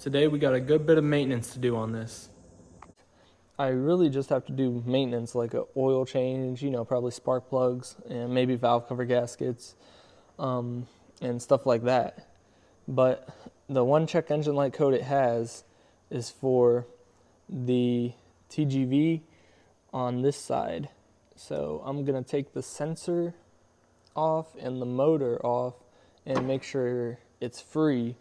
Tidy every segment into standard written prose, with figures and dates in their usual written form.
Today we got a good bit of maintenance to do on this. I really just have to do maintenance like an oil change, probably spark plugs and maybe valve cover gaskets and stuff like that. But the one check engine light code it has is for the TGV on this side. So I'm going to take the sensor off and the motor off and make sure it's free.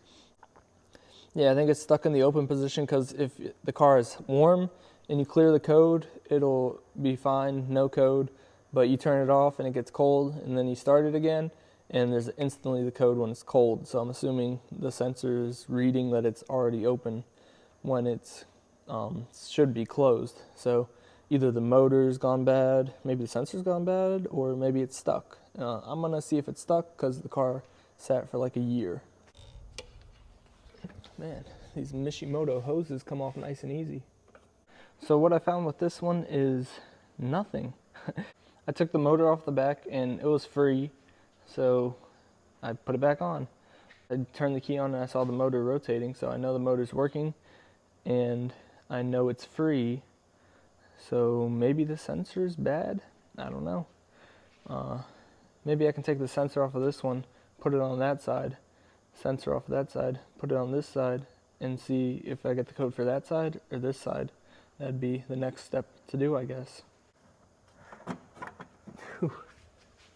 Yeah, I think it's stuck in the open position because if the car is warm and you clear the code, it'll be fine, no code. But you turn it off and it gets cold, and then you start it again, and there's instantly the code when it's cold. So I'm assuming the sensor is reading that it's already open when it's should be closed. So either the motor's gone bad, maybe the sensor's gone bad, or maybe it's stuck. I'm gonna see if it's stuck because the car sat for like a year. Man, these Mishimoto hoses come off nice and easy. So what I found with this one is nothing. I took the motor off the back and it was free, so I put it back on. I turned the key on and I saw the motor rotating, so I know the motor's working and I know it's free. So maybe the sensor's bad? I don't know. Maybe I can take the sensor off of this one, put it on that side, sensor off of that side, put it on this side, and see if I get the code for that side or this side. That'd be the next step to do, I guess. Whew.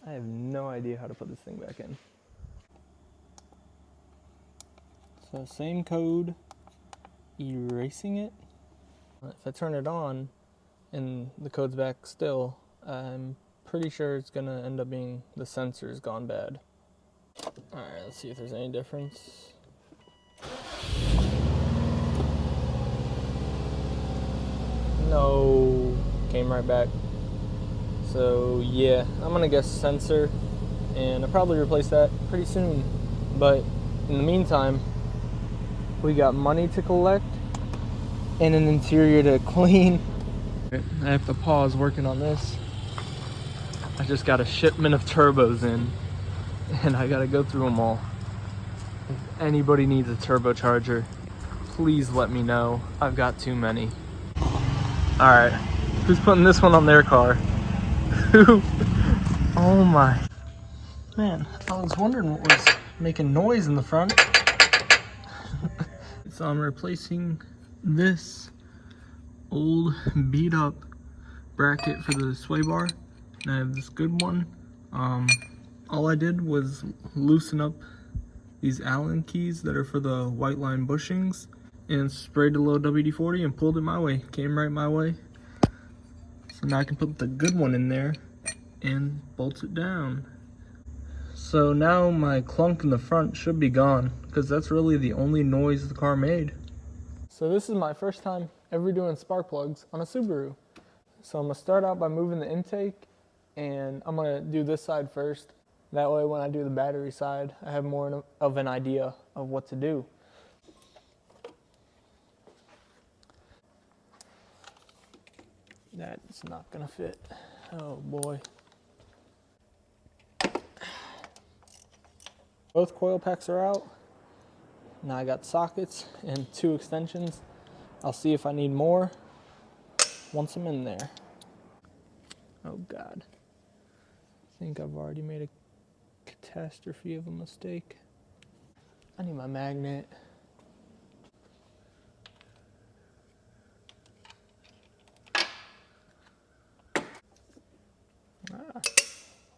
I have no idea how to put this thing back in. So same code, erasing it. If I turn it on and the code's back still, I'm pretty sure it's gonna end up being the sensor's gone bad. Alright, let's see if there's any difference. No, came right back. So yeah, I'm gonna guess sensor, and I'll probably replace that pretty soon. But in the meantime, we got money to collect and an interior to clean. I have to pause working on this. I just got a shipment of turbos in, and I gotta go through them all. If anybody needs a turbocharger, please let me know. I've got too many. Alright, who's putting this one on their car? Who? Oh my. Man, I was wondering what was making noise in the front. So I'm replacing this old beat up bracket for the sway bar. And I have this good one. All I did was loosen up these Allen keys that are for the white line bushings and sprayed a little WD-40 and pulled it my way. Came right my way. So now I can put the good one in there and bolt it down. So now my clunk in the front should be gone because that's really the only noise the car made. So this is my first time ever doing spark plugs on a Subaru. So I'm gonna start out by moving the intake, and I'm gonna do this side first. That way when I do the battery side, I have more of an idea of what to do. That's not gonna fit. Oh boy. Both coil packs are out. Now I got sockets and 2 extensions. I'll see if I need more once I'm in there. Oh God. I think I've already made a catastrophe of a mistake. I need my magnet.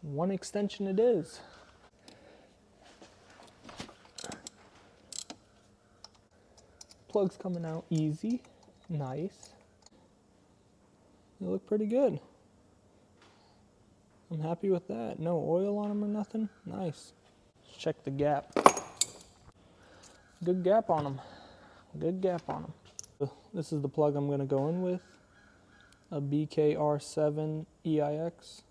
One extension it is. Plug's coming out easy, nice. They look pretty good. I'm happy with that. No oil on them or nothing. Nice. Let's check the gap. Good gap on them. Good gap on them. This is the plug I'm going to go in with. A BKR7 EIX.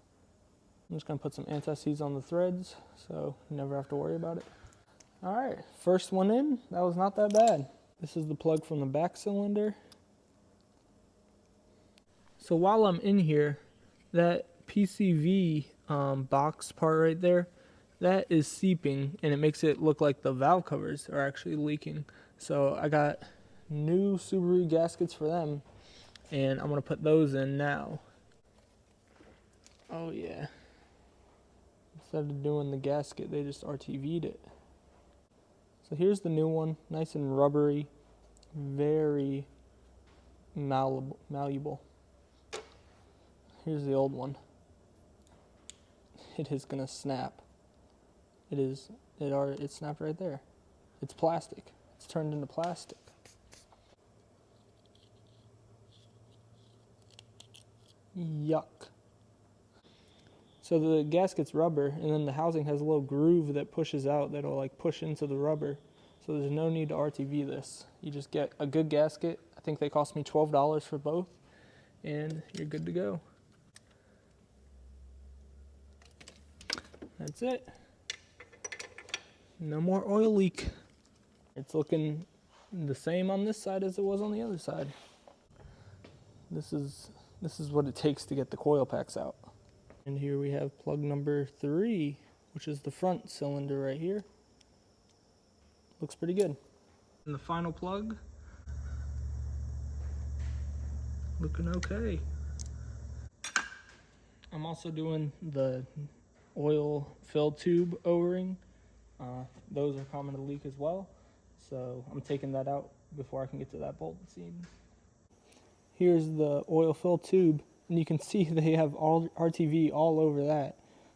I'm just going to put some anti-seize on the threads so you never have to worry about it. Alright, first one in. That was not that bad. This is the plug from the back cylinder. So while I'm in here, that PCV box part right there, that is seeping and it makes it look like the valve covers are actually leaking. So I got new Subaru gaskets for them, and I'm gonna put those in now. Oh yeah. Instead of doing the gasket, they just RTV'd it. So here's the new one, nice and rubbery, very malleable. Here's the old one. It is gonna snap. It snapped right there. It's plastic. It's turned into plastic. Yuck. So the gasket's rubber, and then the housing has a little groove that pushes out that'll like push into the rubber. So there's no need to RTV this. You just get a good gasket. I think they cost me $12 for both, and you're good to go. That's it. No more oil leak. It's looking the same on this side as it was on the other side. This is what it takes to get the coil packs out. And here we have plug number 3, which is the front cylinder right here. Looks pretty good. And the final plug, looking okay. I'm also doing the oil fill tube O-ring. Those are common to leak as well. So I'm taking that out before I can get to that bolt, it seems. Here's the oil fill tube, and you can see they have all RTV all over that.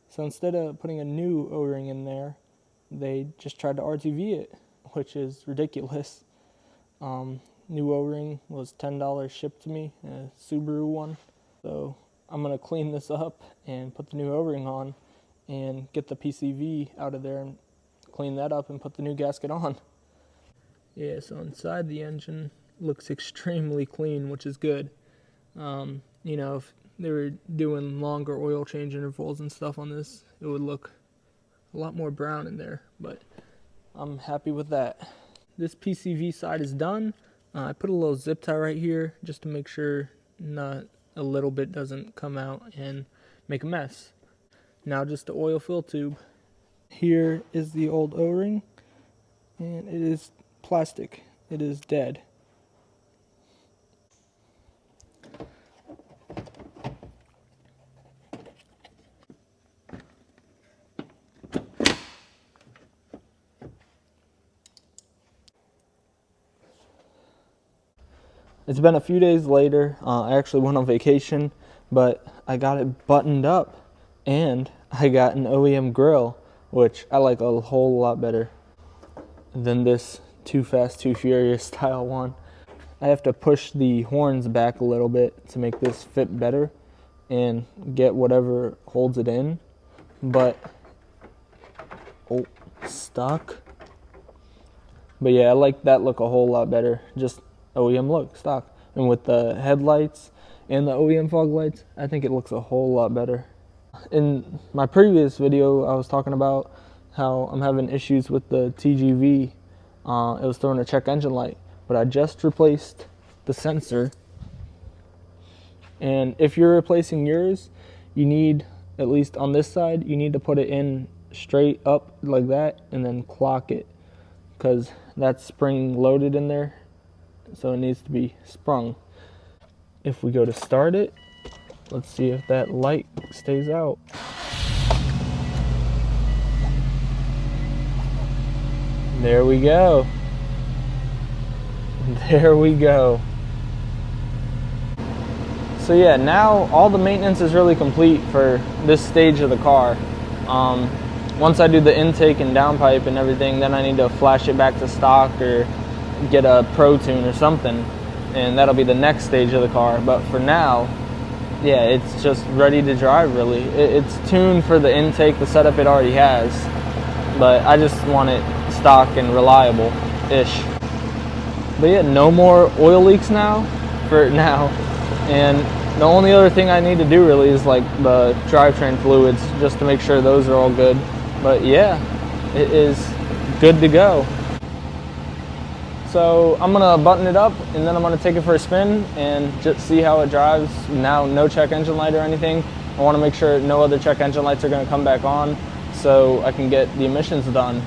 So instead of putting a new O-ring in there, they just tried to RTV it, which is ridiculous. New O-ring was $10 shipped to me, a Subaru one. So I'm gonna clean this up and put the new O-ring on and get the PCV out of there and clean that up and put the new gasket on. Yeah, so inside the engine looks extremely clean, which is good. You know, if they were doing longer oil change intervals and stuff on this, it would look a lot more brown in there, but I'm happy with that. This PCV side is done. I put a little zip tie right here just to make sure not a little bit doesn't come out and make a mess. Now just the oil fill tube. Here is the old O-ring, and it is plastic. It is dead. It's been a few days later. I actually went on vacation, but I got it buttoned up, and I got an OEM grill, which I like a whole lot better than this Too Fast, Too Furious style one. I have to push the horns back a little bit to make this fit better and get whatever holds it in, but stuck. But yeah, I like that look a whole lot better. Just OEM look, stock. And with the headlights and the OEM fog lights, I think it looks a whole lot better. In my previous video, I was talking about how I'm having issues with the TGV. It was throwing a check engine light, but I just replaced the sensor. And if you're replacing yours, you need, at least on this side, you need to put it in straight up like that and then clock it, because that's spring loaded in there, so it needs to be sprung. If we go to start it, let's see if that light stays out. There we go. There we go. So yeah, now all the maintenance is really complete for this stage of the car. Once I do the intake and downpipe and everything, then I need to flash it back to stock or get a Pro Tune or something, and that'll be the next stage of the car. But for now, yeah, it's just ready to drive really. It's tuned for the intake, the setup it already has, but I just want it stock and reliable-ish. But yeah, no more oil leaks now, for now. And the only other thing I need to do really is like the drivetrain fluids, just to make sure those are all good. But yeah, it is good to go. So I'm gonna button it up and then I'm gonna take it for a spin and just see how it drives. Now, no check engine light or anything. I wanna make sure no other check engine lights are gonna come back on so I can get the emissions done.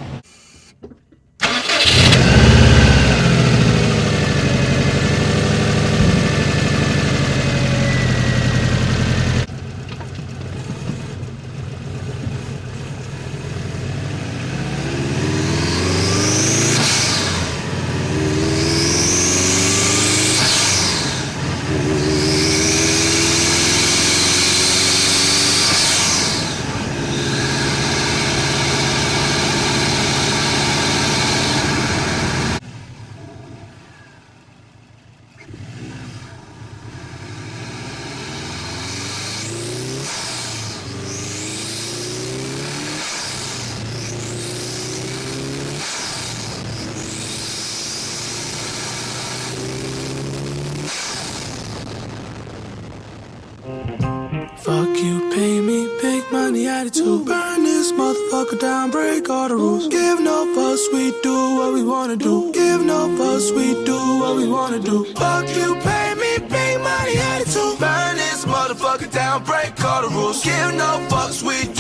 money attitude. Burn this motherfucker down, break all the rules. Give no fucks, we do what we wanna do. Give no fucks, we do what we wanna do. Fuck you, pay me, big money attitude. Burn this motherfucker down, break all the rules. Give no fucks, we